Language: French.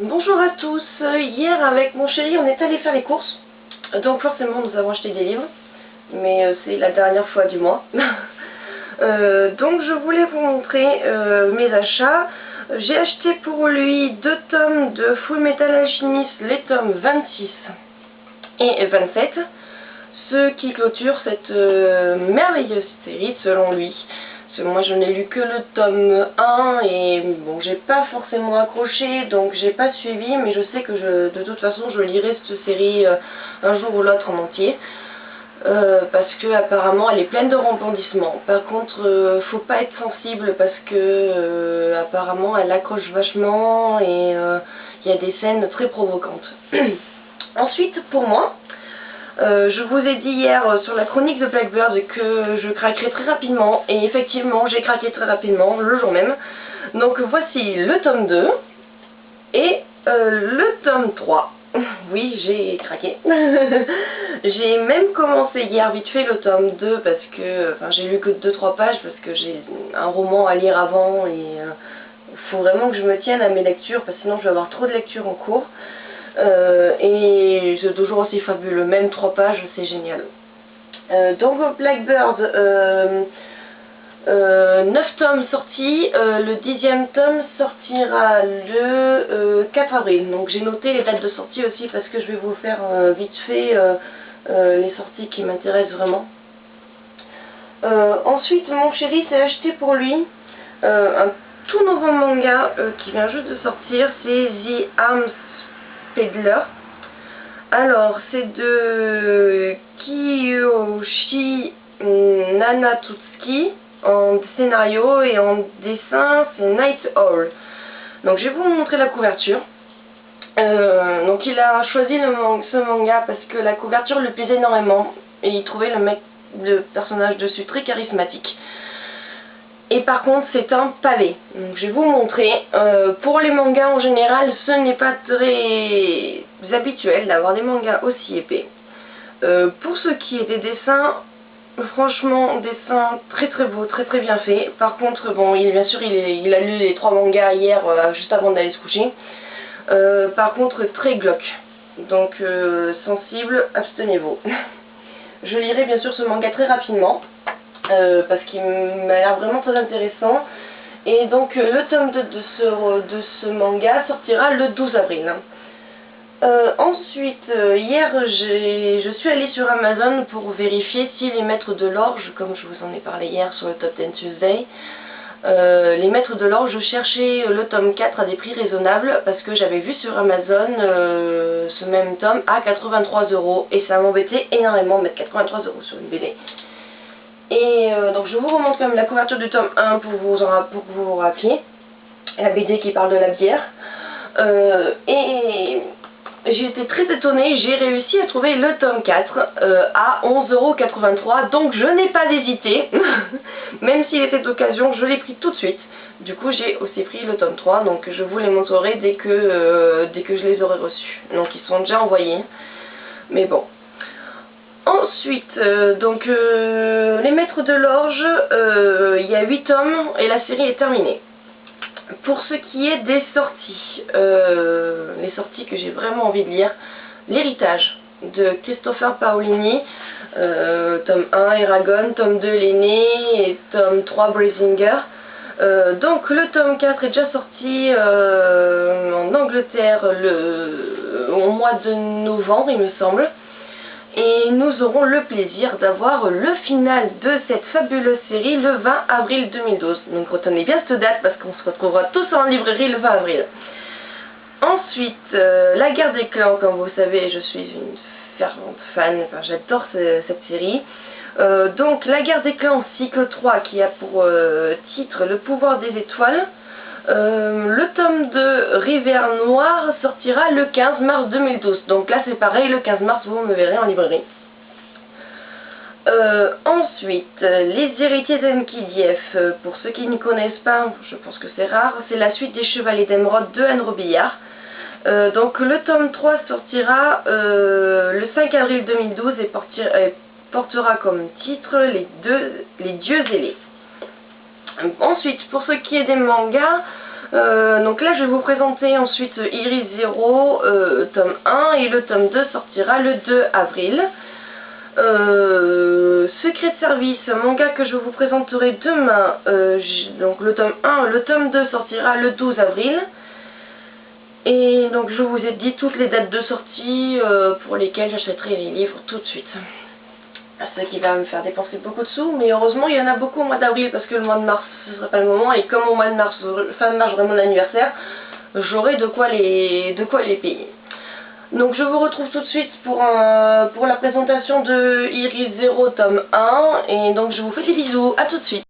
Bonjour à tous, hier avec mon chéri on est allé faire les courses, donc forcément nous avons acheté des livres, mais c'est la dernière fois du mois. Donc je voulais vous montrer mes achats. J'ai acheté pour lui 2 tomes de Full Metal Alchemist, les tomes 26 et 27, ce qui clôture cette merveilleuse série selon lui. Moi je n'ai lu que le tome 1 et bon, j'ai pas forcément accroché, donc j'ai pas suivi, mais je sais que de toute façon je lirai cette série un jour ou l'autre en entier, parce que apparemment elle est pleine de rebondissements. Par contre faut pas être sensible parce que apparemment elle accroche vachement et il y a des scènes très provocantes. Ensuite pour moi, je vous ai dit hier sur la chronique de Blackbird que je craquerais très rapidement, et effectivement j'ai craqué très rapidement le jour même. Donc voici le tome 2 et le tome 3. Oui, j'ai craqué. J'ai même commencé hier vite fait le tome 2 parce que, j'ai lu que 2-3 pages parce que j'ai un roman à lire avant et il faut vraiment que je me tienne à mes lectures parce que sinon je vais avoir trop de lectures en cours. Et c'est toujours aussi fabuleux, même 3 pages c'est génial. Donc Blackbird, 9 tomes sortis, le 10e tome sortira le 4 avril. Donc j'ai noté les dates de sortie aussi parce que je vais vous faire vite fait les sorties qui m'intéressent vraiment. Ensuite mon chéri s'est acheté pour lui un tout nouveau manga qui vient juste de sortir, c'est The Arms Peddler. Alors c'est de Kiyoshi Nanatsuki en scénario, et en dessin c'est Night Owl. Donc je vais vous montrer la couverture. Donc il a choisi ce manga parce que la couverture lui plaisait énormément et il trouvait le personnage dessus très charismatique. Et par contre c'est un pavé, donc je vais vous montrer. Pour les mangas en général ce n'est pas très habituel d'avoir des mangas aussi épais. Pour ce qui est des dessins, franchement dessin très très beau, très très bien fait. Par contre bon, bien sûr il a lu les 3 mangas hier juste avant d'aller se coucher. Par contre très glauque, donc sensible, abstenez-vous. Je lirai bien sûr ce manga très rapidement. Parce qu'il m'a l'air vraiment très intéressant. Et donc le tome 2 de ce manga sortira le 12 avril. Ensuite, hier je suis allée sur Amazon pour vérifier si les Maîtres de l'Orge, comme je vous en ai parlé hier sur le Top 10 Tuesday, les Maîtres de l'Orge, je cherchais le tome 4 à des prix raisonnables parce que j'avais vu sur Amazon ce même tome à 83 € et ça m'embêtait énormément de mettre 83 € sur une BD. Et donc je vous remontre quand même la couverture du tome 1 pour que vous vous rappeliez, la BD qui parle de la bière. Et j'ai été très étonnée, j'ai réussi à trouver le tome 4 à 11,83 €, donc je n'ai pas hésité, même s'il était d'occasion, je l'ai pris tout de suite. Du coup j'ai aussi pris le tome 3, donc je vous les montrerai dès que je les aurai reçus. Donc ils sont déjà envoyés, mais bon. Ensuite, les Maîtres de l'Orge, il y a 8 tomes et la série est terminée. Pour ce qui est des sorties, les sorties que j'ai vraiment envie de lire, L'Héritage de Christopher Paolini, tome 1 Eragon, tome 2 L'aîné et tome 3 Brazinger. Donc le tome 4 est déjà sorti en Angleterre au mois de novembre il me semble. Et nous aurons le plaisir d'avoir le final de cette fabuleuse série le 20 avril 2012. Donc retenez bien cette date parce qu'on se retrouvera tous en librairie le 20 avril. Ensuite, La Guerre des Clans, comme vous savez, je suis une fervente fan, j'adore cette série. Donc La Guerre des Clans, cycle 3, qui a pour titre Le pouvoir des étoiles. Le tome de Rivière Noire sortira le 15 mars 2012. Donc là c'est pareil, le 15 mars vous me verrez en librairie. Ensuite, Les Héritiers d'Enkidiev, pour ceux qui ne connaissent pas, je pense que c'est rare, c'est la suite des Chevaliers d'Émeraude de Anne Robillard. Donc le tome 3 sortira le 5 avril 2012 et portera comme titre Les Dieux ailés. Ensuite, pour ce qui est des mangas, Donc là je vais vous présenter ensuite Iris Zero tome 1 et le tome 2 sortira le 2 avril. Secret de service, manga que je vous présenterai demain, donc le tome 1, le tome 2 sortira le 12 avril. Et donc je vous ai dit toutes les dates de sortie pour lesquelles j'achèterai les livres tout de suite. Ce qui va me faire dépenser beaucoup de sous, mais heureusement il y en a beaucoup au mois d'avril parce que le mois de mars ce ne serait pas le moment, et comme au mois de mars, fin de mars j'aurai mon anniversaire, j'aurai de quoi les payer. Donc je vous retrouve tout de suite pour la présentation de Iris Zero tome 1, et donc je vous fais des bisous, à tout de suite.